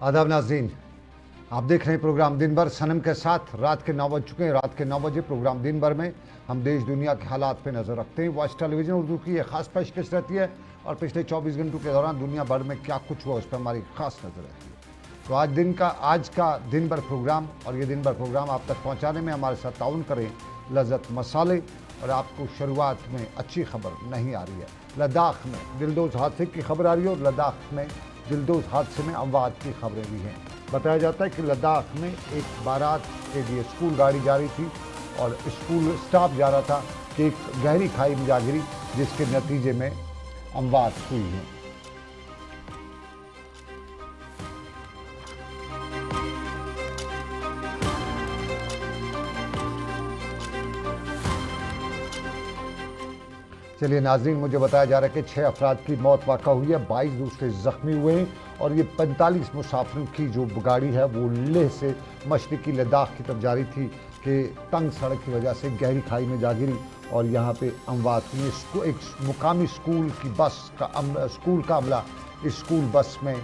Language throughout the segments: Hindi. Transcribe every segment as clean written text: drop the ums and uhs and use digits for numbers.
आदाब नाज़रीन, आप देख रहे हैं प्रोग्राम दिन भर सनम के साथ। रात के 9 बज चुके हैं। रात के 9 बजे प्रोग्राम दिन भर में हम देश दुनिया के हालात पे नज़र रखते हैं। वॉइस टेलीविज़न उर्दू की एक ख़ास पेशकश रहती है और पिछले 24 घंटों के दौरान दुनिया भर में क्या कुछ हुआ उस पर हमारी ख़ास नज़र रहती है। तो आज का दिन भर प्रोग्राम और ये दिन भर प्रोग्राम आप तक पहुँचाने में हमारे साथ ताउन करें लज़्ज़त मसाले। और आपको शुरुआत में अच्छी खबर नहीं आ रही है। लद्दाख में दिलदोज़ हादसे की खबर आ रही है और लद्दाख में दिलदोज़ हादसे में अमवात की खबरें भी हैं। बताया जाता है कि लद्दाख में एक बारात के लिए स्कूल गाड़ी जा रही थी और स्कूल स्टाफ जा रहा था कि एक गहरी खाई में जा गिरी, जिसके नतीजे में अमवात हुई है। चलिए नाज़रीन, मुझे बताया जा रहा है कि 6 अफराद की मौत वाक़ा हुई है, 22 दूसरे ज़ख्मी हुए हैं और ये 45 मुसाफिरों की जो गाड़ी है वो लेह से मशरक़ी लद्दाख की तरफ जा रही थी कि तंग सड़क की वजह से गहरी खाई में जा गिरी और यहाँ पे अमवात हुई। एक मुकामी स्कूल का अमला इस स्कूल बस में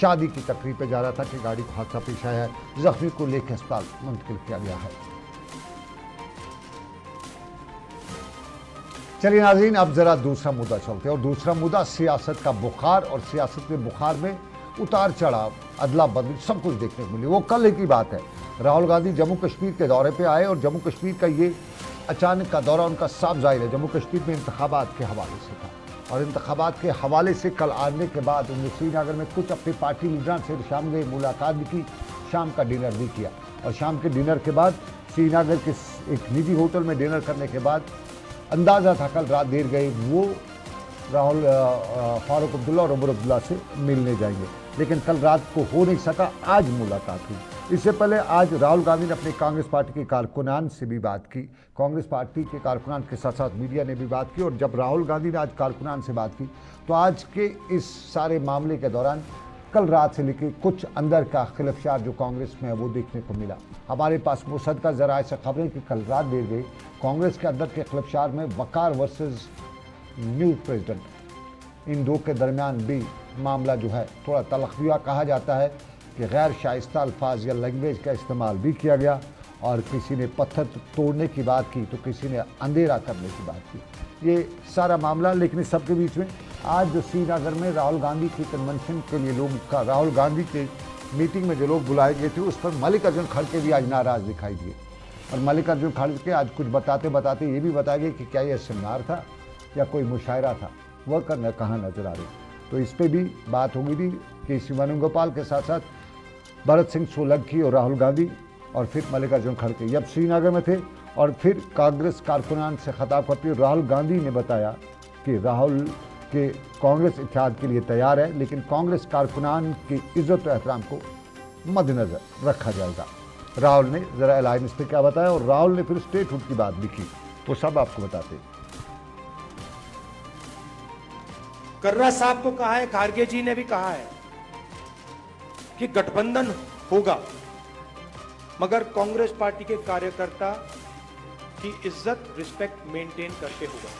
शादी की तकरीब पे जा रहा था कि गाड़ी को हादसा पेश आया है। ज़ख्मी को लेकर अस्पताल मुंतकिल किया गया है। चलिए नाज़रीन, अब ज़रा दूसरा मुद्दा चलते हैं और दूसरा मुद्दा सियासत का बुखार और सियासत के बुखार में उतार चढ़ाव, अदला बदली सब कुछ देखने को मिली। वो कल की बात है, राहुल गांधी जम्मू कश्मीर के दौरे पे आए और जम्मू कश्मीर का ये अचानक का दौरा उनका साफ ज़ाहिर है जम्मू कश्मीर में इंतखाबात के हवाले से था और इंतखाबात के हवाले से कल आने के बाद उन्होंने श्रीनगर में कुछ अपने पार्टी लीडरों से शाम में मुलाकात भी की, शाम का डिनर भी किया और शाम के डिनर के बाद श्रीनगर के एक निजी होटल में डिनर करने के बाद अंदाज़ा था कल रात देर गए वो राहुल फारूक अब्दुल्ला और उमर अब्दुल्ला से मिलने जाएंगे, लेकिन कल रात को हो नहीं सका। आज मुलाकात हुई। इससे पहले आज राहुल गांधी ने अपने कांग्रेस पार्टी के कारकुनान से भी बात की। कांग्रेस पार्टी के कारकुनान के साथ साथ मीडिया ने भी बात की और जब राहुल गांधी ने आज कारकुनान से बात की तो आज के इस सारे मामले के दौरान कल रात से लेकर कुछ अंदर का खिलफशार जो कांग्रेस में है वो देखने को मिला। हमारे पास मुसद्दका ज़राए से खबरें कि कल रात देर गई कांग्रेस के अंदर के खिलफशार में वकार वर्सेस न्यू प्रेसिडेंट, इन दो के दरमियान भी मामला जो है थोड़ा तलख हुआ। कहा जाता है कि गैर शाइस्ता अल्फाज या लैंग्वेज का इस्तेमाल भी किया गया और किसी ने पत्थर तोड़ने की बात की तो किसी ने अंधेरा करने की बात की। ये सारा मामला, लेकिन इस सब के बीच में आज जो श्रीनगर में राहुल गांधी की कन्वेंशन के लिए लोग का राहुल गांधी के मीटिंग में जो लोग बुलाए गए थे उस पर मल्लिकार्जुन खड़गे भी आज नाराज़ दिखाई दिए और मल्लिकार्जुन खड़गे आज कुछ बताते बताते ये भी बताया गया कि क्या यह सेमिनार था या कोई मुशायरा था, वह करना कहाँ नजर आ रही। तो इस पर भी बात हो गई थी कि शिवानंद के साथ साथ भरत सिंह सोलंकी और राहुल गांधी और फिर मल्लिकार्जुन खड़गे जब श्रीनगर में थे और फिर कांग्रेस कारकुनान से खिताब करते हुए राहुल गांधी ने बताया कि राहुल के कांग्रेस इत्तेहाद के लिए तैयार है, लेकिन कांग्रेस कारकुनान की इज्जत और एहतराम को मद्देनजर रखा जाएगा। राहुल ने ज़रा अलायंस पे क्या बताया और राहुल ने फिर स्टेटहुड की बात भी की, वो सब आपको बताते हैं। कर्रा साहब को कहा है, खारगे जी ने भी कहा है कि गठबंधन होगा मगर कांग्रेस पार्टी के कार्यकर्ता की इज्जत रिस्पेक्ट मेंटेन करके होगा।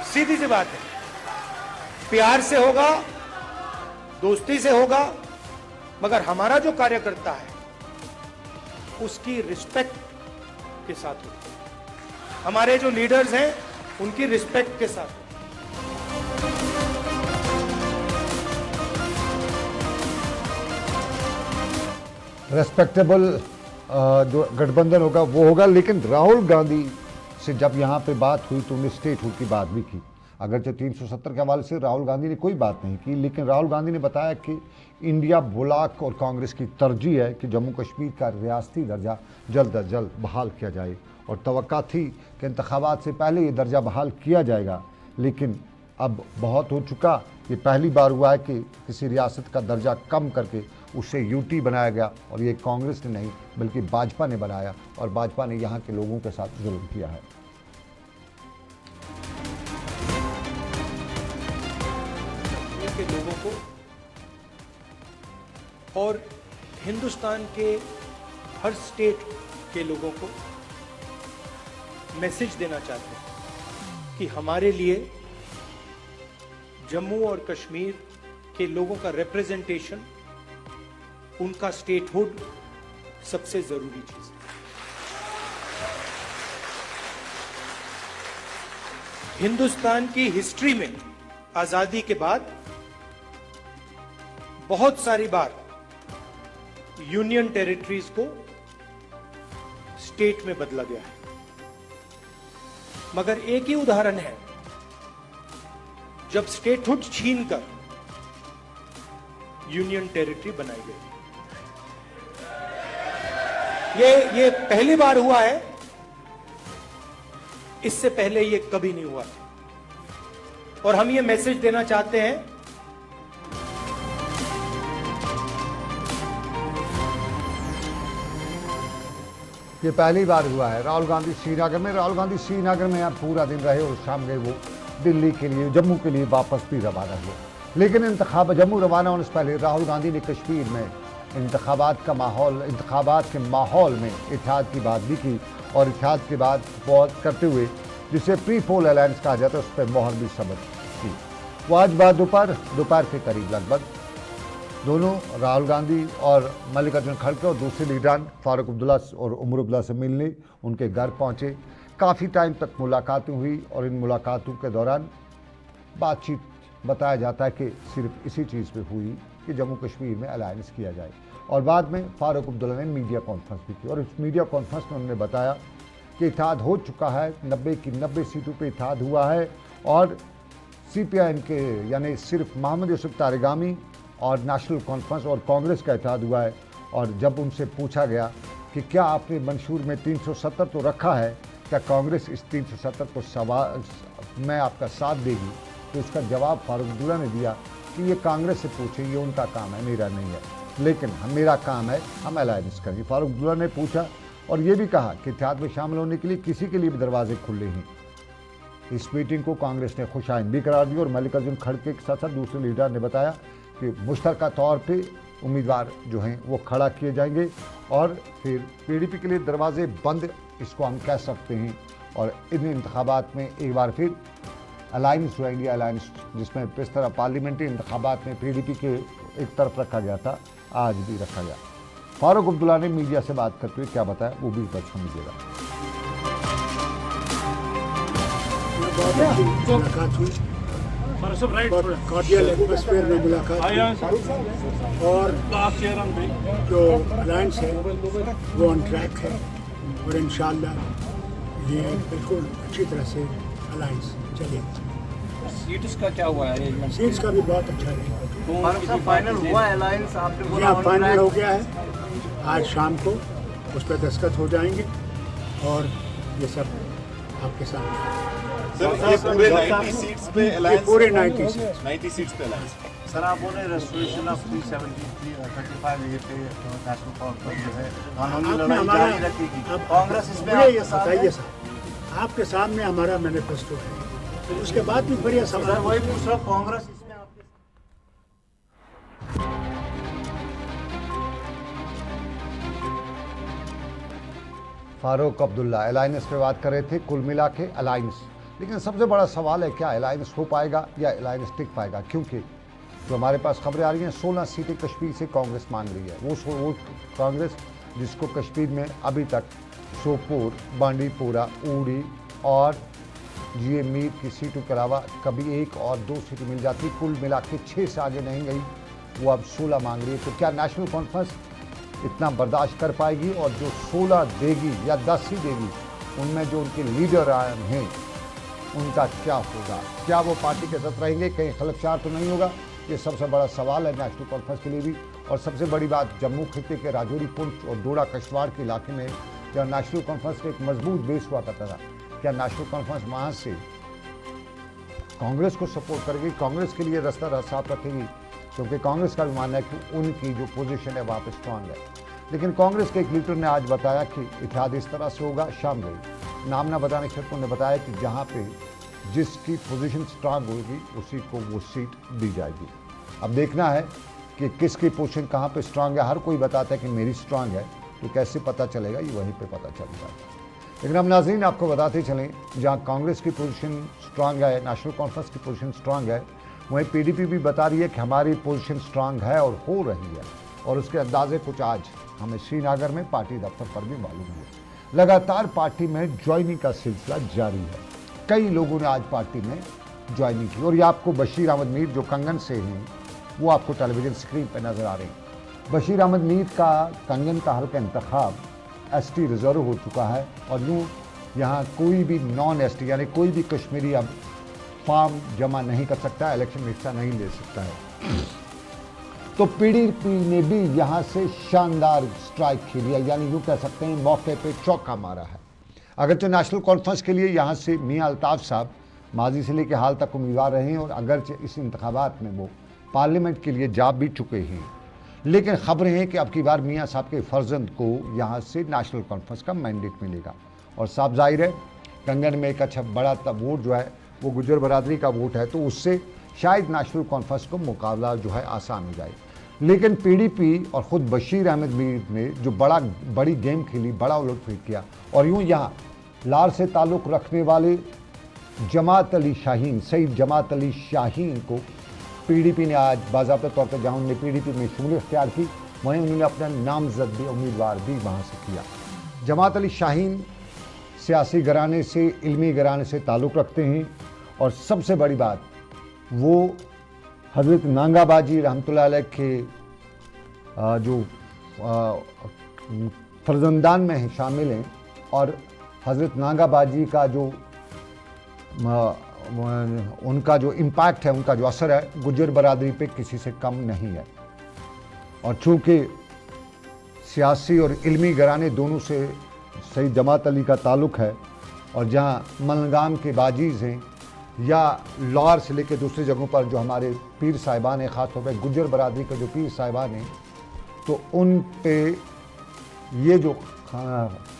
सीधी सी बात है, प्यार से होगा, दोस्ती से होगा, मगर हमारा जो कार्यकर्ता है उसकी रिस्पेक्ट के साथ होगा। हमारे जो लीडर्स हैं उनकी रिस्पेक्ट के साथ होगा। रेस्पेक्टेबल जो गठबंधन होगा वो होगा, लेकिन राहुल गांधी से जब यहाँ पे बात हुई तो उन्हें स्टेटहुड की बात भी की। अगरचे 370 के हवाले से राहुल गांधी ने कोई बात नहीं की, लेकिन राहुल गांधी ने बताया कि इंडिया ब्लॉक और कांग्रेस की तरजीह है कि जम्मू कश्मीर का रियासती दर्जा जल्द अज जल्द बहाल किया जाए और तवक्का थी कि इंतखाबात से पहले ये दर्जा बहाल किया जाएगा, लेकिन अब बहुत हो चुका। ये पहली बार हुआ है कि किसी रियासत का दर्जा कम करके उसे यूटी बनाया गया और ये कांग्रेस ने नहीं बल्कि भाजपा ने बनाया और भाजपा ने यहाँ के लोगों के साथ जुल्म किया है। के लोगों को और हिंदुस्तान के हर स्टेट के लोगों को मैसेज देना चाहते हैं कि हमारे लिए जम्मू और कश्मीर के लोगों का रिप्रेजेंटेशन, उनका स्टेटहुड सबसे जरूरी चीज है। हिंदुस्तान की हिस्ट्री में आजादी के बाद बहुत सारी बार यूनियन टेरिटरीज को स्टेट में बदला गया है, मगर एक ही उदाहरण है जब स्टेटहुड छीनकर यूनियन टेरिटरी बनाई गई। ये पहली बार हुआ है, इससे पहले ये कभी नहीं हुआ था। और हम ये मैसेज देना चाहते हैं ये पहली बार हुआ है। राहुल गांधी श्रीनगर में आप पूरा दिन रहे और शाम गए वो दिल्ली के लिए, जम्मू के लिए वापस भी रवाना हुए। लेकिन जम्मू रवाना होने से पहले राहुल गांधी ने कश्मीर में इंतखाबात के माहौल में इत्तेहाद की बात भी की और इत्तेहाद की बात करते हुए जिसे प्री पोल अलायंस कहा जाता है उस पर मोहर भी समझ की। वो आज बाद दोपहर के करीब लगभग दोनों राहुल गांधी और मल्लिकार्जुन खड़गे और दूसरे लीडरान फारूक अब्दुल्ला और उमर अब्दुल्ला से मिलने उनके घर पहुंचे। काफ़ी टाइम तक मुलाकातें हुई और इन मुलाकातों के दौरान बातचीत बताया जाता है कि सिर्फ इसी चीज़ पे हुई कि जम्मू कश्मीर में अलायंस किया जाए। और बाद में फारूक अब्दुल्ला ने मीडिया कॉन्फ्रेंस भी की और इस मीडिया कॉन्फ्रेंस में उन्होंने बताया कि इत्तेहाद हो चुका है, 90 की 90 सीटों पे इत्तेहाद हुआ है और CPIM के यानी सिर्फ मोहम्मद यूसुफ तारिगामी और नेशनल कॉन्फ्रेंस और कांग्रेस का इत्तेहाद हुआ है। और जब उनसे पूछा गया कि क्या आपने मंशूर में 370 तो रखा है, क्या कांग्रेस इस 370 को में आपका साथ देगी, तो इसका जवाब फारूक अब्दुल्ला ने दिया कि ये कांग्रेस से पूछे, ये उनका काम है, मेरा नहीं है, लेकिन मेरा काम है हम अलायंस करेंगे। फारूक अब्दुल्ला ने पूछा और ये भी कहा कि इत्तेहाद में शामिल होने के लिए किसी के लिए भी दरवाजे खुले हैं। इस मीटिंग को कांग्रेस ने खुशाइंद भी करार दी और मल्लिकार्जुन खड़गे के साथ साथ दूसरे लीडर ने बताया कि मुश्तरका तौर पे उम्मीदवार जो हैं वो खड़ा किए जाएंगे और फिर PDP के लिए दरवाजे बंद, इसको हम कह सकते हैं। और इन इंतखाबात में एक बार फिर अलायंस रहेंगे, अलायंस जिसमें इस तरह पार्लियामेंट्री इंतखाबात में PDP के एक तरफ रखा गया था, आज भी रखा गया। फारूक अब्दुल्ला ने मीडिया से बात करते हुए क्या बताया वो भी बच सुनिएगा। मुलाकात हुई, बहुत कॉर्डियल एटमॉस्फेयर में मुलाकात हुई और जो अलायंस है वो ऑन ट्रैक है और इंशाअल्लाह ये बिल्कुल अच्छी तरह से अलायंस चलेगी। सीट्स का क्या हुआ है? सीट्स का भी बहुत अच्छा है। फाइनल हुआ अलायंस, आपने बोला यहाँ फाइनल हो गया है, आज शाम को उस पर दस्तखत हो जाएंगे और ये सब आपके सामने। सर ये पूरे 90 सीट्स पे अलायंस, पूरे 90 सीट्स पे अलायंस। सर आप बोले रेस्टोरेशन ऑफ 335 ये पे नेशनल कॉन्फ्रेंस जो है कानूनी लड़ाई जारी रखेगी, कांग्रेस इसमें ये बताइए साहब, आपके सामने हमारा मैनिफेस्टो है, तो उसके बाद भी बढ़िया सर सवाल। वही पूछ रहा हूँ, कांग्रेस इसमें आपके फारूक अब्दुल्ला अलायंस पे बात कर रहे थे, कुल मिला के अलायंस। लेकिन सबसे बड़ा सवाल है क्या अलायंस हो पाएगा या अलायंस टिक पाएगा, क्योंकि जो हमारे पास खबरें आ रही हैं 16 सीटें कश्मीर से कांग्रेस मांग रही है। वो कांग्रेस जिसको कश्मीर में अभी तक सोपोर, बांडीपोरा, उड़ी और GA मीर की सीटों के अलावा कभी 1 और 2 सीटें मिल जाती, कुल मिला के 6 से आगे नहीं गई, वो अब 16 मांग रही है। तो क्या नेशनल कॉन्फ्रेंस इतना बर्दाश्त कर पाएगी? और जो 16 देगी या 10 ही देगी, उनमें जो उनके लीडर हैं उनका क्या होगा? क्या वो पार्टी के साथ रहेंगे? कहीं खलबचार तो नहीं होगा? ये सबसे बड़ा सवाल है नेशनल कॉन्फ्रेंस के लिए भी। और सबसे बड़ी बात, जम्मू खिते के राजौरी, पुंछ और डोडा कश्तवाड़ के इलाके में जहाँ नेशनल कॉन्फ्रेंस का एक मजबूत बेस हुआ करता था, क्या नेशनल कॉन्फ्रेंस वहाँ से कांग्रेस को सपोर्ट करेगी, कांग्रेस के लिए रास्ता साफ रखेगी? क्योंकि कांग्रेस का भी मानना है कि उनकी जो पोजीशन है वहाँ पर स्ट्रांग है। लेकिन कांग्रेस के एक लीडर ने आज बताया कि इत्तेहाद इस तरह से होगा, शाम गई नाम न बताने के उन्होंने बताया कि जहाँ पे जिसकी पोजीशन स्ट्रांग होगी उसी को वो सीट दी जाएगी। अब देखना है कि किसकी पोजीशन कहाँ पे स्ट्रांग है। हर कोई बताता है कि मेरी स्ट्रांग है, तो कैसे पता चलेगा? ये वहीं पे पता चलेगा। लेकिन हम नाज़रीन आपको बताते चलें, जहाँ कांग्रेस की पोजीशन स्ट्रांग है, नेशनल कॉन्फ्रेंस की पोजीशन स्ट्रांग है, वहीं पीडीपी भी बता रही है कि हमारी पोजीशन स्ट्रांग है और हो रही है, और उसके अंदाजे कुछ आज हमें श्रीनगर में पार्टी दफ्तर पर भी मालूम हुए। लगातार पार्टी में ज्वाइनिंग का सिलसिला जारी है। कई लोगों ने आज पार्टी में ज्वाइनिंग की, और ये आपको बशीर अहमद मीर जो कंगन से हैं वो आपको टेलीविजन स्क्रीन पर नजर आ रहे हैं। बशीर अहमद मीर का कंगन का हल्का इंतखाब एसटी रिजर्व हो चुका है, और यूँ यहाँ कोई भी नॉन एसटी यानी कोई भी कश्मीरी अब फॉर्म जमा नहीं कर सकता, इलेक्शन में हिस्सा नहीं ले सकता है। तो पीडीपी ने भी यहाँ से शानदार स्ट्राइक खेली है, यानी यूँ कह सकते हैं मौके पे चौका मारा है। अगरचे नेशनल कॉन्फ्रेंस के लिए यहाँ से मियाँ अल्ताफ़ साहब माजी से लेकर हाल तक उम्मीदवार रहे हैं, और अगरचे इस इंतखाबात में वो पार्लियामेंट के लिए जा भी चुके हैं, लेकिन खबरें हैं कि अब की बार मियाँ साहब के फर्जंद को यहाँ से नेशनल कॉन्फ्रेंस का मैंडेट मिलेगा। और साफ जाहिर है कंगन में एक अच्छा बड़ा वोट जो है वो गुज्जर बरादरी का वोट है, तो उससे शायद नेशनल कॉन्फ्रेंस को मुकाबला जो है आसान हो जाए। लेकिन पीडीपी और ख़ुद बशीर अहमद मीर ने जो बड़ी गेम खेली, बड़ा उलटफेर किया, और यूँ यहाँ लार से ताल्लुक़ रखने वाले जमात अली शाहीन, सईद जमात अली शाहीन को पीडीपी ने आज बाज़ाब्ता तौर पर, जहाँ उन्होंने पीडीपी में शमूलियत इख्तियार की, वहीं उन्होंने अपना नामजद भी उम्मीदवार भी वहाँ से किया। जमात अली शाहीन सियासी घराने से, इल्मी घराने से ताल्लुक़ रखते हैं, और सबसे बड़ी बात वो हज़रत नांगा बाजी रहमतुल्लाह अलैह के जो फर्जंदान में हैं, शामिल हैं, और हज़रत नांगा बाजी का जो उनका जो इम्पैक्ट है, उनका जो असर है गुज्जर बरादरी पे किसी से कम नहीं है। और चूँकि सियासी और इल्मी घराने दोनों से सईद जमात अली का ताल्लुक़ है, और जहाँ मलगाम के बाजीज़ हैं या लाहौर से लेकर दूसरी जगहों पर जो हमारे पीर साहिबान हैं, ख़ास तौर पर गुज्जर बरादरी के जो पीर साहिबान हैं, तो उन पे ये जो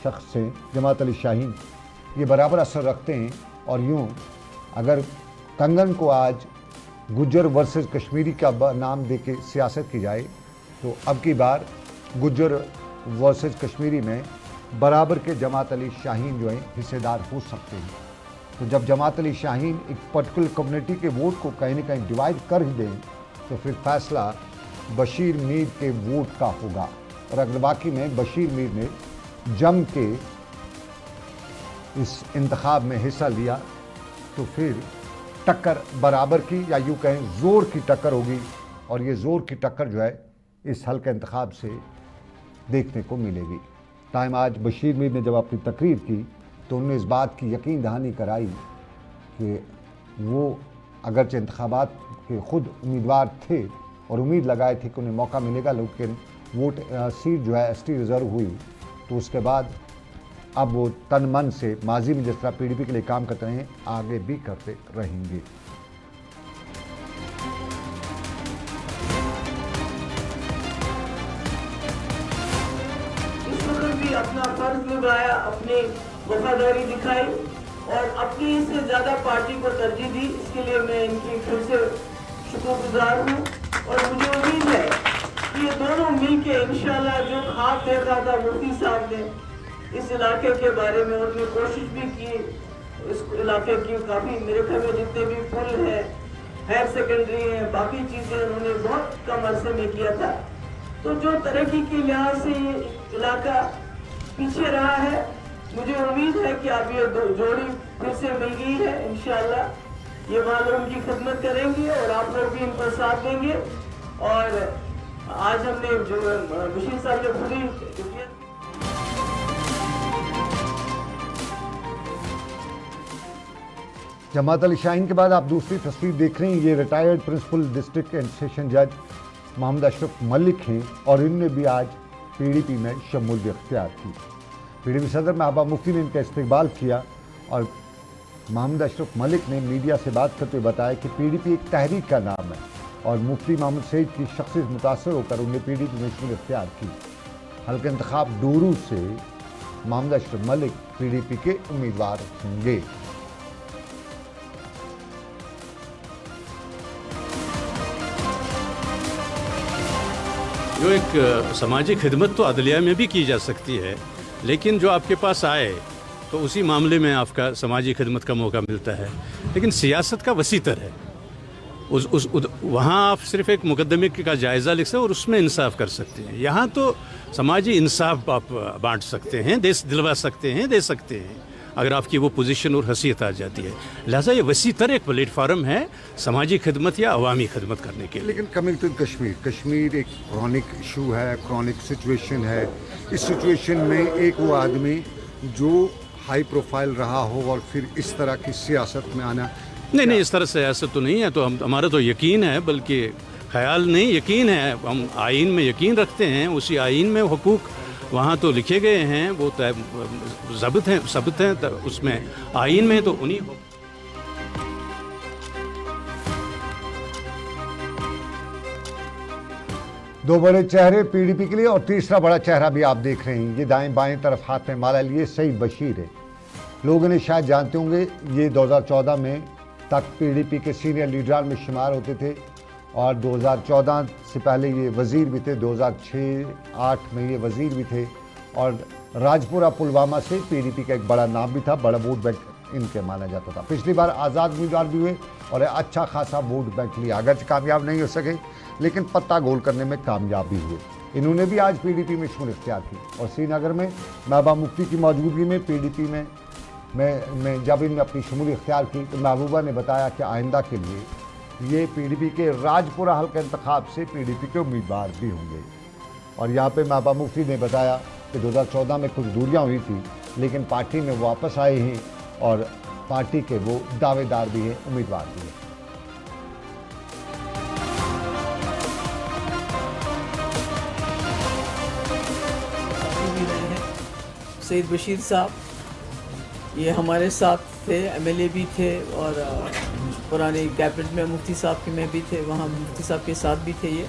शख्स हैं जमात अली शाहीन, ये बराबर असर रखते हैं। और यूँ अगर कंगन को आज गुज्जर वर्सेस कश्मीरी का नाम दे के सियासत की जाए, तो अब की बार गुज्जर वर्सेस कश्मीरी में बराबर के जमात अली शाहीन जो हैं हिस्सेदार हो सकते हैं। तो जब जमात अली शाहीन एक पर्टिकुलर कम्युनिटी के वोट को कहीं ना कहीं डिवाइड कर ही दें, तो फिर फैसला बशीर मीर के वोट का होगा। और अगर वाकई में बशीर मीर ने जम के इस इंतखाब में हिस्सा लिया, तो फिर टक्कर बराबर की, या यूँ कहें ज़ोर की टक्कर होगी, और ये ज़ोर की टक्कर जो है इस हल्के इंतखाब से देखने को मिलेगी। टाइम आज बशीर मीर ने जब अपनी तकरीर की, तो उन्होंने इस बात की यकीन दहानी कराई कि वो अगरचे इंतखाबात के ख़ुद उम्मीदवार थे और उम्मीद लगाए थे कि उन्हें मौका मिलेगा, लेकिन वोट सीट जो है एसटी रिज़र्व हुई, तो उसके बाद अब वो तन मन से माजी में जिस तरह पीडीपी के लिए काम करते रहे, आगे भी करते रहेंगे। इस वक्त भी अपना फर्ज निभाया, अपनी वफादारी दिखाई, और अपनी इससे ज्यादा पार्टी को तरजीह दी। इसके लिए मैं इनकी फिर से शुक्रगुजार हूँ, और मुझे उम्मीद है कि ये दोनों मिलके इंशाल्लाह जो ख्वाब देखा था मुफ्ती साहब ने इस इलाके के बारे में, उन्होंने कोशिश भी की इस इलाके की काफ़ी, मेरे ख्याल में जितने भी पुल है, हायर सेकेंडरी है, बाकी चीज़ें उन्होंने बहुत कम अरसे में किया था। तो जो तरक्की के लिहाज से ये इलाका पीछे रहा है, मुझे उम्मीद है कि अब ये जोड़ी फिर से मिल गई है। इंशाल्लाह ये वाले उनकी खिदमत करेंगे, और आप लोग भी इनका साथ देंगे। और आज हमने जो बशीर साहब ने पूरी जमात अली शाहीन के बाद आप दूसरी तस्वीर देख रहे हैं, ये retired principal district and session जज मोहम्मद अशरफ मलिक हैं, और इन्होंने भी आज पीडीपी में शमूलियत इख्तियार की। पीडीपी सदर महबूबा मुफ्ती ने इनका इस्तकबाल किया, और मोहम्मद अशरफ मलिक ने मीडिया से बात करते हुए बताया कि पीडीपी एक तहरीक का नाम है, और मुफ्ती मोहम्मद सईद की शख्सियत मुतासर होकर उन्हें पीडीपी में शमूलियत इख्तियार की। हल्के इंतखाब डोरू से मोहम्मद अशरफ मलिक पीडीपी के उम्मीदवार होंगे। जो एक समाजी खिदमत तो अदलिया में भी की जा सकती है, लेकिन जो आपके पास आए तो उसी मामले में आपका समाजी खिदमत का मौका मिलता है। लेकिन सियासत का वसी तर है, वहाँ आप सिर्फ एक मुकदमे का जायज़ा लिख सकते हैं और उसमें इंसाफ कर सकते हैं। यहाँ तो समाजी इंसाफ आप बांट सकते हैं, दिलवा सकते हैं, दे सकते हैं, अगर आपकी वो पोजीशन और हैसियत आ जाती है। लिहाजा ये वसी तर एक प्लेटफार्म है समाजी खिदमत या अवामी खिदमत करने के लिए। लेकिन कमिंग टू कश्मीर एक क्रॉनिक इशू है, क्रॉनिक सिचुएशन है। इस सिचुएशन में एक वो आदमी जो हाई प्रोफाइल रहा हो और फिर इस तरह की सियासत में आना, नहीं, इस तरह से सियासत तो नहीं है। तो हमारा तो यकीन है, बल्कि ख्याल नहीं, यकीन है। हम आइन में यकीन रखते हैं, उसी आइन में हुकूक वहाँ तो लिखे गए हैं, वो ज़ब्त हैं तो उसमें आइन में तो उन्हीं। दो बड़े चेहरे पीडीपी के लिए और तीसरा बड़ा चेहरा भी आप देख रहे हैं। ये दाएं बाएं तरफ हाथ में माला लिए सईद बशीर है। लोग इन्हें शायद जानते होंगे, ये 2014 में तक पीडीपी के सीनियर लीडर में शुमार होते थे और 2014 से पहले ये वज़ीर भी थे, 2006-08 में ये वज़ीर भी थे और राजपुरा पुलवामा से पीडीपी का एक बड़ा नाम भी था, बड़ा वोट बैंक इनके माना जाता था। पिछली बार आज़ाद उम्मीदवार भी हुए और अच्छा खासा वोट बैंक लिया, अगरचे कामयाब नहीं हो सके लेकिन पत्ता गोल करने में कामयाब भी हुए। इन्होंने भी आज पीडीपी में शुमार इख्तियार की और श्रीनगर में महबूबा मुफ्ती की मौजूदगी में पीडीपी में जब इन्होंने अपनी शमूलियत इख्तियार की तो महबूबा ने बताया कि आइंदा के लिए ये पीडीपी के राजपुरा हल्का इंतखाब से पीडीपी के उम्मीदवार भी होंगे। और यहाँ पे महबूबा मुफ्ती ने बताया कि 2014 में कुछ दूरियाँ हुई थी लेकिन पार्टी में वापस आए हैं और पार्टी के वो दावेदार भी हैं, उम्मीदवार भी हैं। सईद बशीर साहब ये हमारे साथ थे, एमएलए भी थे और पुराने कैबिनेट में मुफ्ती साहब के में भी थे, वहाँ मुफ्ती साहब के साथ भी थे। ये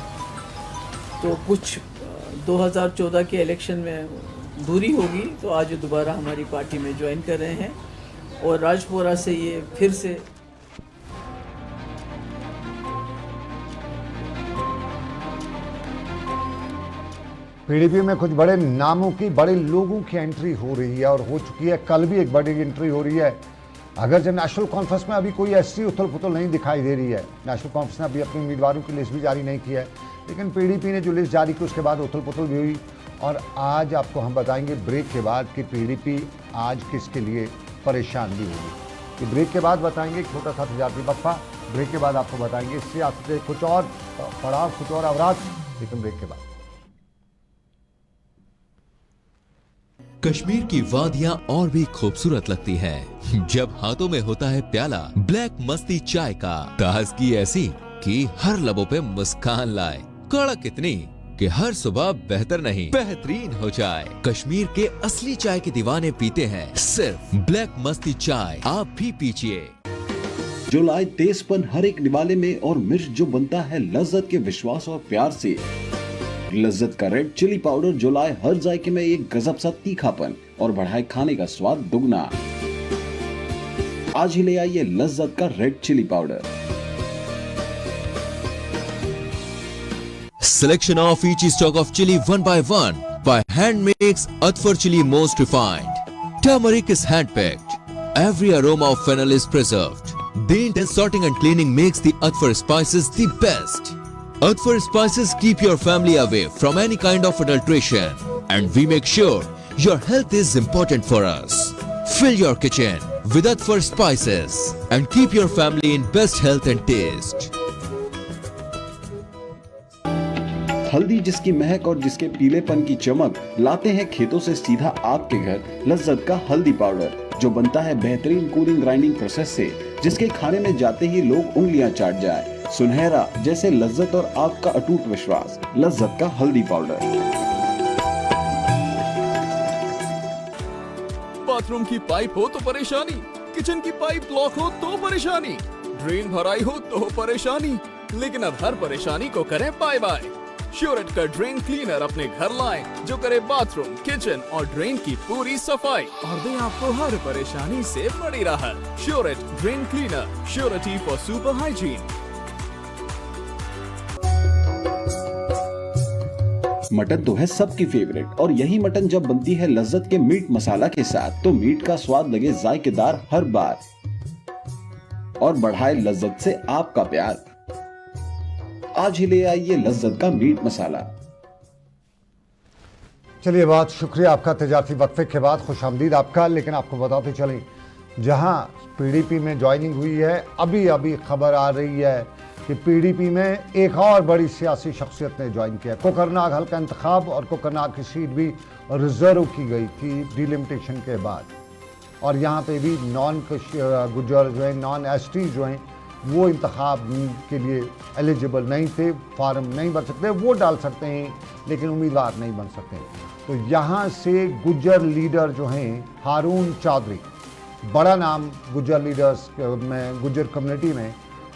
तो कुछ 2014 के इलेक्शन में दूरी होगी तो आज दोबारा हमारी पार्टी में ज्वाइन कर रहे हैं और राजपुरा से ये फिर से पीडीपी में कुछ बड़े नामों की, बड़े लोगों की एंट्री हो रही है और हो चुकी है। कल भी एक बड़ी एंट्री हो रही है। अगर जब नेशनल कॉन्फ्रेंस में अभी कोई ऐसी उथल पुथल नहीं दिखाई दे रही है, नेशनल कॉन्फ्रेंस ने अभी अपने उम्मीदवारों की लिस्ट भी जारी नहीं की है, लेकिन पीडीपी ने जो लिस्ट जारी की उसके बाद उथल पुथल भी हुई। और आज आपको हम बताएंगे ब्रेक के बाद कि पीडीपी आज किसके लिए परेशान भी होगी। कि ब्रेक के बाद बताएंगे, छोटा सा तजारती वक्फा, ब्रेक के बाद आपको बताएंगे सियासत कुछ और पड़ाव, कुछ और अवराध, लेकिन ब्रेक के बाद। कश्मीर की वादियां और भी खूबसूरत लगती हैं जब हाथों में होता है प्याला ब्लैक मस्ती चाय का। ताजगी ऐसी कि हर लबों पे मुस्कान लाए, कड़क इतनी कि हर सुबह बेहतर नहीं बेहतरीन हो जाए। कश्मीर के असली चाय के दीवाने पीते हैं सिर्फ ब्लैक मस्ती चाय, आप भी पीजिए। जो लाए तेजपन हर एक निवाले में और मिर्च जो बनता है लज्जत के विश्वास और प्यार से। लज्जत का रेड चिली पाउडर जो लाए हर जायके में एक गजब सा तीखापन और बढ़ाए खाने का स्वाद दुगना। आज ही ले आइए लज्जत का red chilli powder. Selection of each stock of chili one by one by hand makes Atfar chili most refined. Turmeric is hand picked. Every aroma of fennel is preserved. The intense sorting and cleaning makes the Atfar spices the best. Atfar spices keep your family away from any kind of adulteration, and we make sure your health is important for us. Fill your kitchen with Atfar spices and keep your family in best health and taste. हल्दी जिसकी महक और जिसके पीलेपन की चमक लाते हैं खेतों से सीधा आपके घर लज्जत का हल्दी पाउडर जो बनता है बेहतरीन कूलिंग ग्राइंडिंग प्रोसेस से, जिसके खाने में जाते ही लोग उंगलियां चाट जाए। सुनहरा जैसे लज्जत और आपका अटूट विश्वास, लज्जत का हल्दी पाउडर। बाथरूम की पाइप हो तो परेशानी, किचन की पाइप ब्लॉक हो तो परेशानी, ड्रेन भराई हो तो परेशानी, लेकिन अब हर परेशानी को करें बाय बाय। श्योरेट का ड्रेन क्लीनर अपने घर लाएं जो करे बाथरूम, किचन और ड्रेन की पूरी सफाई और दे आपको हर परेशानी से बड़ी राहत। श्योरेट drain cleaner, surety for super hygiene. Mutton तो है सबकी फेवरेट और यही मटन जब बनती है लज्जत के मीट मसाला के साथ तो मीट का स्वाद लगे जायकेदार हर बार और बढ़ाए लज्जत से आपका प्यार। आज ही ले आइए लज्जत का मीट मसाला। चलिए, बहुत शुक्रिया आपका। तजारती वक्फे के बाद खुशामदीद आपका। लेकिन आपको बताते चलें, जहां पीडीपी में ज्वाइनिंग हुई है, अभी अभी खबर आ रही है कि पीडीपी में एक और बड़ी सियासी शख्सियत ने ज्वाइन किया। कोकरनाग हल्का इंतखाब और कोकरनाग की सीट भी रिजर्व की गई थी डिलिमिटेशन के बाद, और यहाँ पे भी नॉन गुजर जो है, नॉन एसटी जो हैं, वो इंतखाब के लिए एलिजिबल नहीं थे, फार्म नहीं भर सकते, वोट डाल सकते हैं लेकिन उम्मीदवार नहीं बन सकते। तो यहाँ से गुज्जर लीडर जो हैं हारून चौधरी, बड़ा नाम गुज्जर लीडर्स में, गुज्जर कम्युनिटी में,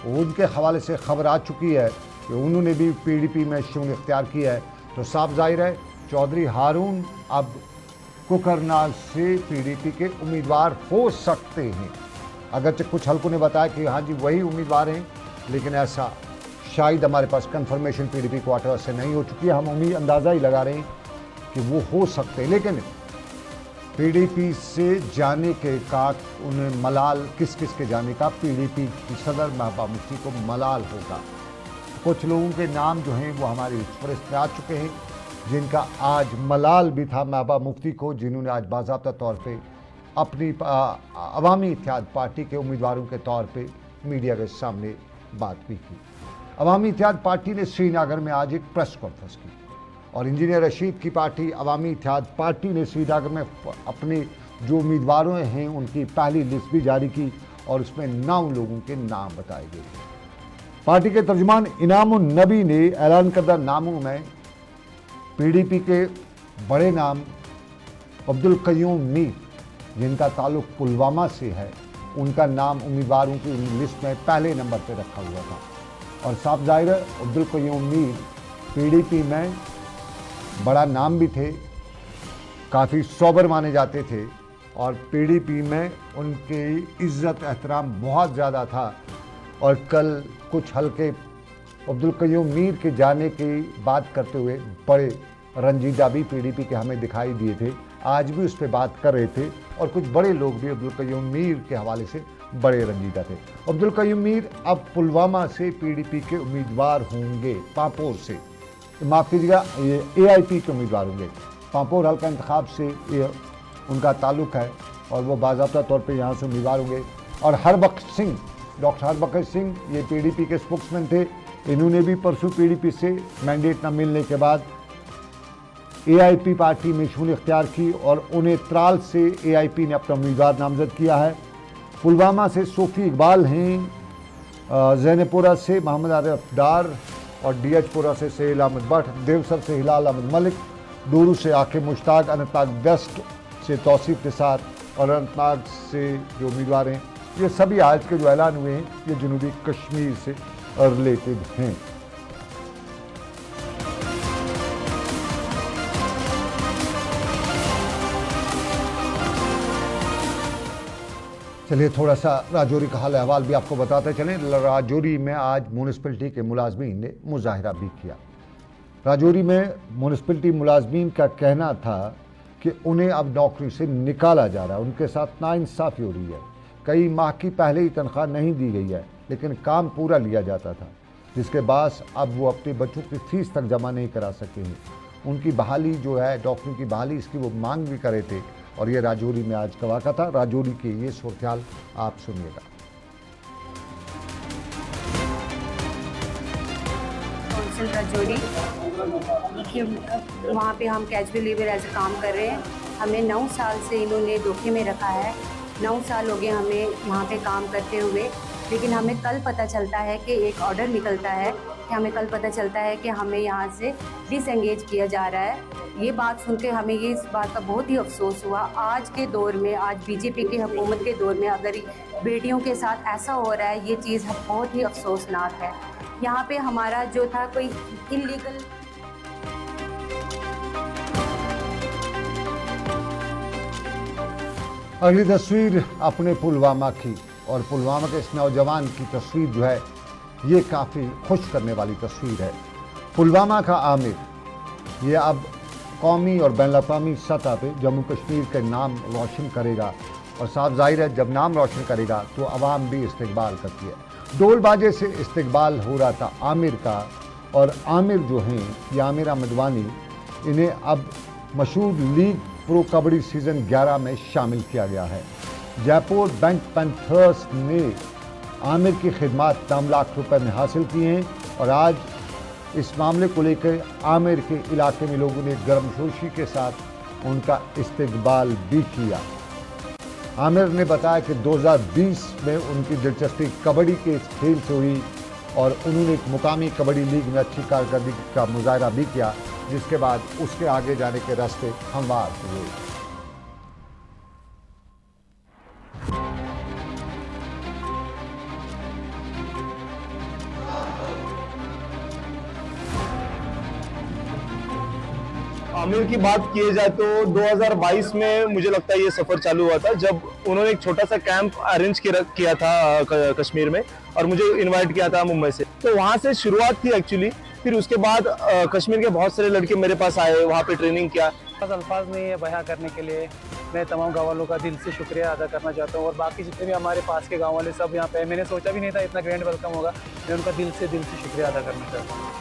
उनके हवाले से खबर आ चुकी है कि उन्होंने भी पीडीपी में शुमूलियत इख्तियार की है। तो साफ जाहिर है चौधरी हारून अब कोकरनाग से पीडीपी के उम्मीदवार हो सकते हैं। अगरचे कुछ हल्कों ने बताया कि हाँ जी वही उम्मीदवार हैं, लेकिन ऐसा शायद हमारे पास कंफर्मेशन पीडीपी क्वार्टर से नहीं हो चुकी है। हम उम्मीद अंदाज़ा ही लगा रहे हैं कि वो हो सकते हैं, लेकिन पीडीपी से जाने के का उन्हें मलाल, किस किस के जाने का, पीडीपी की सदर महबूबा मुफ्ती को मलाल होगा। कुछ लोगों के नाम जो हैं वो हमारी फहरिस्त में आ चुके हैं, जिनका आज मलाल भी था महबूबा मुफ्ती को, जिन्होंने आज बाज़ाब्ता तौर पे अपनी अवामी इत्तेहाद पार्टी के उम्मीदवारों के तौर पे मीडिया के सामने बात भी की। अवामी इत्तेहाद पार्टी ने श्रीनगर में आज एक प्रेस कॉन्फ्रेंस की और इंजीनियर रशीद की पार्टी अवामी इत्तेहाद पार्टी ने श्रीनगर में अपने जो उम्मीदवारों हैं उनकी पहली लिस्ट भी जारी की और उसमें 9 लोगों के नाम बताए गए। पार्टी के तर्जुमान इनामुन नबी ने ऐलान करदा नामों में पीडीपी के बड़े नाम अब्दुल कयूम मीर, जिनका ताल्लुक पुलवामा से है, उनका नाम उम्मीदवारों की लिस्ट में पहले नंबर पर रखा हुआ था। और साफ जाहिर है अब्दुल कयूम मीर पीडीपी में बड़ा नाम भी थे, काफ़ी सोबर माने जाते थे और पीडीपी में उनकी इज़्ज़त एहतराम बहुत ज़्यादा था। और कल कुछ हल्के अब्दुल कयूम मीर के जाने की बात करते हुए बड़े रंजीदा भी पीडीपी के हमें दिखाई दिए थे, आज भी उस पर बात कर रहे थे और कुछ बड़े लोग भी अब्दुल कयूम मीर के हवाले से बड़े रंजीदा थे। अब्दुल कयूम मीर अब पुलवामा से पीडीपी के उम्मीदवार होंगे, पापोर से, माफ़ कीजिएगा, ये एआईपी के उम्मीदवार होंगे। पापोर हल्का इंतखाब से ये उनका ताल्लुक़ है और वो बाज़ाब्ता तौर पे यहाँ से उम्मीदवार होंगे। और हरबख्श सिंह, डॉक्टर हरबख्श सिंह ये पीडीपी के स्पोक्समैन थे, इन्होंने भी परसों पीडीपी से मैंडेट न मिलने के बाद एआईपी पार्टी में शमूलियत इख्तियार की और उन्हें त्राल से एआईपी ने अपना उम्मीदवार नामजद किया है। पुलवामा से सोफ़ी इकबाल हैं, जैनपुरा से मोहम्मद आरिफ डार और डीएचपुरा से सहेल अहमद भट्ट, देवसर से हिलाल अहमद मलिक, डूरू से आकिब मुश्ताक, अनंतनाग वेस्ट से तौसीफ निसार और अनंतनाग से जो उम्मीदवार हैं, ये सभी आज के जो ऐलान हुए हैं ये जनूबी कश्मीर से रिलेटेड हैं। चलिए थोड़ा सा राजौरी का हाल अहवाल भी आपको बताते चलें। राजौरी में आज म्यूनिसिपैलिटी के मुलाजमीन ने मुजाहिरा भी किया। राजौरी में म्यूनिसिपैलिटी मुलाजमीन का कहना था कि उन्हें अब नौकरी से निकाला जा रहा है, उनके साथ नाइंसाफ़ी हो रही है। कई माह की पहले ही तनख्वाह नहीं दी गई है, लेकिन काम पूरा लिया जाता था, जिसके बाद अब वो अपने बच्चों की फीस तक जमा नहीं करा सके हैं। उनकी बहाली जो है, डॉक्टरों की बहाली, इसकी वो मांग भी कर रहे थे और ये राजौरी में आज का वाक़ा था। राजौरी की ये सूरत-ए-हाल आप सुनिएगा। काउंसिल राजौरी, देखिए वहाँ पे हम कैजुअल लेबर एज ए काम कर रहे हैं। हमें 9 साल से इन्होंने धोखे में रखा है। 9 साल हो गए हमें यहाँ पे काम करते हुए, लेकिन हमें कल पता चलता है कि एक ऑर्डर निकलता है कि हमें कल पता चलता है कि हमें यहाँ से डिसएंगेज किया जा रहा है। ये बात सुन के हमें ये इस बात का बहुत ही अफसोस हुआ। आज के दौर में, आज बीजेपी की हुकूमत के दौर में अगर बेटियों के साथ ऐसा हो रहा है, ये चीज़ बहुत ही अफसोसनाक है। यहाँ पे हमारा जो था कोई इलीगल अगली तस्वीर अपने पुलवामा की, और पुलवामा के इस नौजवान की तस्वीर जो है ये काफ़ी खुश करने वाली तस्वीर है। पुलवामा का आमिर ये अब कौमी और बैनुल-अक़वामी सतह पे जम्मू कश्मीर के नाम रोशन करेगा, और साफ जाहिर है जब नाम रोशन करेगा तो आवाम भी इस्तकबाल करती है। डोल बाजे से इस्तकबाल हो रहा था आमिर का और आमिर जो हैं, ये आमिर अहमद वानी, इन्हें अब मशहूर लीग प्रो कबड्डी सीज़न 11 में शामिल किया गया है। जयपुर बैंक पैंथर्स ने आमिर की खिदमत 9 लाख रुपए में हासिल की हैं और आज इस मामले को लेकर आमिर के इलाके में लोगों ने गर्मजोशी के साथ उनका इस्तकबाल भी किया। आमिर ने बताया कि 2020 में उनकी दिलचस्पी कबड्डी के इस खेल से हुई और उन्होंने एक मुकामी कबड्डी लीग में अच्छी कारकर्दगी का मुजाहरा भी किया, जिसके बाद उसके आगे जाने के रास्ते हमवार हुए। आमिर की बात की जाए तो 2022 में मुझे लगता है ये सफर चालू हुआ था, जब उन्होंने एक छोटा सा कैंप अरेंज किया था कश्मीर में और मुझे इनवाइट किया था मुंबई से। तो वहाँ से शुरुआत थी एक्चुअली। फिर उसके बाद कश्मीर के बहुत सारे लड़के मेरे पास आए, वहाँ पे ट्रेनिंग किया। अल्फाज नहीं है बयां करने के लिए। मैं तमाम गाँव वालों का दिल से शुक्रिया अदा करना चाहता हूँ और बाकी जितने भी हमारे पास के गाँव वाले सब यहाँ पे, मैंने सोचा भी नहीं था इतना ग्रैंड वेलकम होगा। मैं उनका दिल से शुक्रिया अदा करना चाहता हूँ।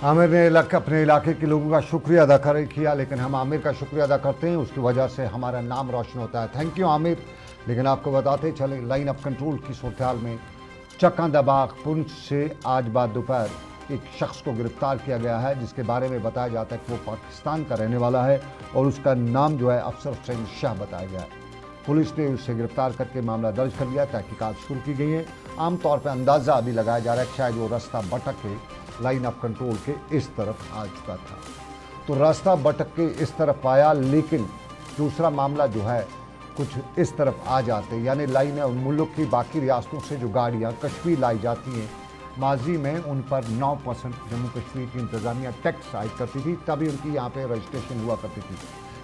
आमिर ने अपने इलाके के लोगों का शुक्रिया अदा किया, लेकिन हम आमिर का शुक्रिया अदा करते हैं, उसकी वजह से हमारा नाम रोशन होता है। Thank you Aamir. लेकिन आपको बताते चले, लाइन ऑफ कंट्रोल की सूरत में चक्का दबाग पुंछ से आज बाद दोपहर एक शख्स को गिरफ्तार किया गया है, जिसके बारे में बताया जाता है कि वो पाकिस्तान का रहने वाला है और उसका नाम जो है अफसर हुसैन शाह बताया गया है। पुलिस ने उसे गिरफ्तार करके मामला दर्ज कर लिया, तहकीकात शुरू की गई है। आमतौर पर अंदाज़ा अभी लगाया जा रहा है कि शायद वो रास्ता भटक के लाइन ऑफ कंट्रोल के इस तरफ आ चुका था। तो रास्ता भटक के इस तरफ आया, लेकिन दूसरा मामला जो है कुछ इस तरफ आ जाते, यानी लाइन मुल्क की बाकी रियासतों से जो गाड़ियाँ कश्मीर लाई जाती हैं, माजी में उन पर 9% जम्मू कश्मीर की इंतज़ामिया टैक्स आयद करती थी, तभी उनकी यहाँ पे रजिस्ट्रेशन हुआ करती थी।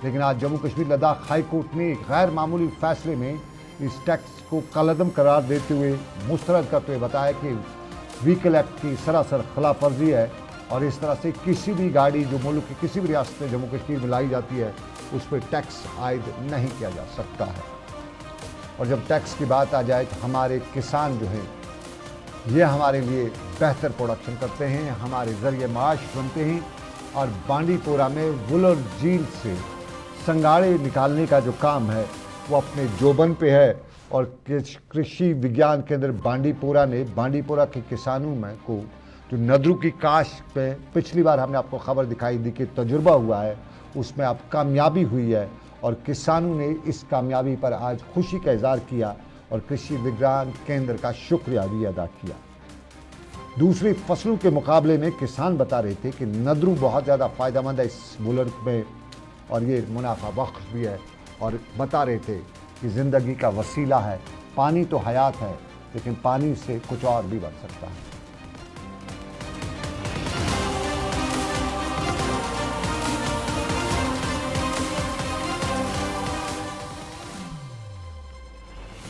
लेकिन आज जम्मू कश्मीर लद्दाख हाई कोर्ट ने एक गैर मामूली फैसले में इस टैक्स को कलअदम करार देते हुए मुस्तरद करते हुए बताया कि व्हीकल एक्ट की सरासर खिलाफ वर्जी है और इस तरह से किसी भी गाड़ी जो मुल्क की किसी भी रियासत में जम्मू कश्मीर में लाई जाती है उस पर टैक्स आयद नहीं किया जा सकता है। और जब टैक्स की बात आ जाए तो हमारे किसान जो हैं ये हमारे लिए बेहतर प्रोडक्शन करते हैं, हमारे ज़रिए माश बनते हैं और बांडीपोरा में वुलर झील से संगाड़े निकालने का जो काम है वो अपने जोबन पे है। और कृषि विज्ञान केंद्र बांडीपोरा ने बांडीपोरा के किसानों में को जो नदरू की काश्त पे पिछली बार हमने आपको खबर दिखाई दी कि तजुर्बा हुआ है, उसमें अब कामयाबी हुई है और किसानों ने इस कामयाबी पर आज खुशी का इजहार किया और कृषि विज्ञान केंद्र का शुक्रिया भी अदा किया। दूसरी फसलों के मुकाबले में किसान बता रहे थे कि नदरू बहुत ज़्यादा फ़ायदेमंद है इस मुल्क में और ये मुनाफा बख्श भी है, और बता रहे थे कि ज़िंदगी का वसीला है। पानी तो हयात है, लेकिन पानी से कुछ और भी बन सकता है।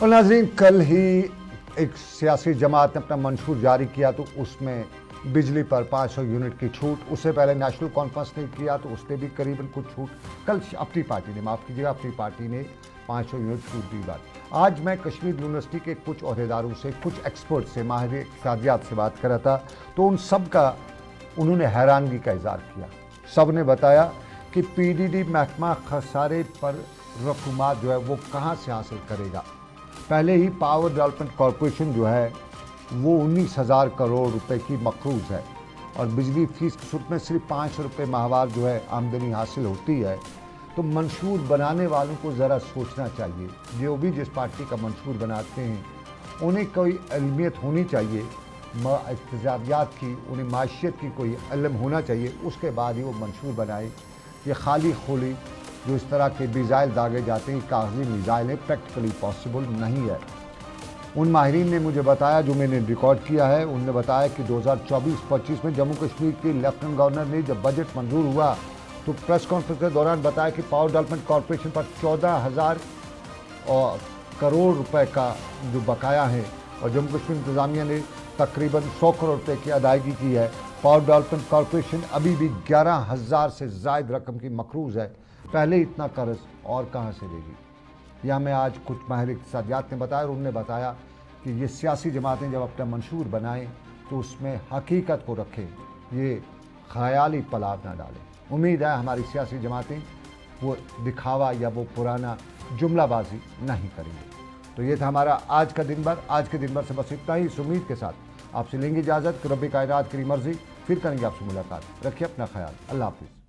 और नाज़रीन, कल ही एक सियासी जमात ने अपना मंशूर जारी किया तो उसमें बिजली पर 500 यूनिट की छूट, उससे पहले नेशनल कॉन्फ्रेंस ने किया तो उसने भी करीबन कुछ छूट, कल अपनी पार्टी ने, माफ़ कीजिएगा, अपनी पार्टी ने 500 यूनिट छूट दी बात। आज मैं कश्मीर यूनिवर्सिटी के कुछ अहदेदारों से, कुछ एक्सपर्ट से, माहिर इक़्तिसादियात से बात कर रहा था तो उन सब का उन्होंने हैरानगी का इज़हार किया। सब ने बताया कि PDD महकमा खसारे पर रकूमात जो है वो कहाँ से हासिल करेगा। पहले ही पावर डेवलपमेंट कॉरपोरेशन जो है वो 19,000 करोड़ रुपए की मकरूज़ है और बिजली फीस की सूरत में सिर्फ 500 रुपये माहवार जो है आमदनी हासिल होती है। तो मंशूर बनाने वालों को ज़रा सोचना चाहिए, जो भी जिस पार्टी का मंशूर बनाते हैं उन्हें कोई इल्मियत होनी चाहिए, इक़्तिसादियात की, उन्हें माशियत की कोई इल्म होना चाहिए, उसके बाद ही वो मंशूर बनाए। ये खाली खोली जो इस तरह के मिज़ाइल दागे जाते हैं, कागजी मिज़ाइल हैं, प्रैक्टिकली पॉसिबल नहीं है। उन माहिरीन ने मुझे बताया, जो मैंने रिकॉर्ड किया है, उन्होंने बताया कि 2024-25 में जम्मू कश्मीर के लेफ्टिनेंट गवर्नर ने जब बजट मंजूर हुआ तो प्रेस कॉन्फ्रेंस के दौरान बताया कि पावर डेवलपमेंट कॉरपोरेशन पर 14,000 करोड़ रुपए का जो बकाया है और जम्मू कश्मीर इंतज़ामिया ने तकरीबन 100 करोड़ रुपए की अदायगी की है। पावर डेवलपमेंट कॉरपोरेशन अभी भी 11,000 से ज़ायद रकम की मकरूज़ है। पहले इतना कर्ज और कहाँ से देगी। यह हमें आज कुछ माहिर इक़्तिसादियात ने बताया और उन्होंने बताया कि ये सियासी जमातें जब अपना मंशूर बनाएं तो उसमें हकीकत को रखें, ये ख़याली पलाव ना डालें। उम्मीद है हमारी सियासी जमातें वो दिखावा या वो पुराना जुमलाबाजी नहीं करेंगे। तो ये था हमारा आज का दिन भर। आज के दिन भर से बस इतना ही। इस उम्मीद के साथ आपसे लेंगे इजाज़त कि रब्बे कायनात की मर्ज़ी। फिर करेंगे आपसे मुलाकात। रखिए अपना ख्याल। अल्लाह हाफ़िज़।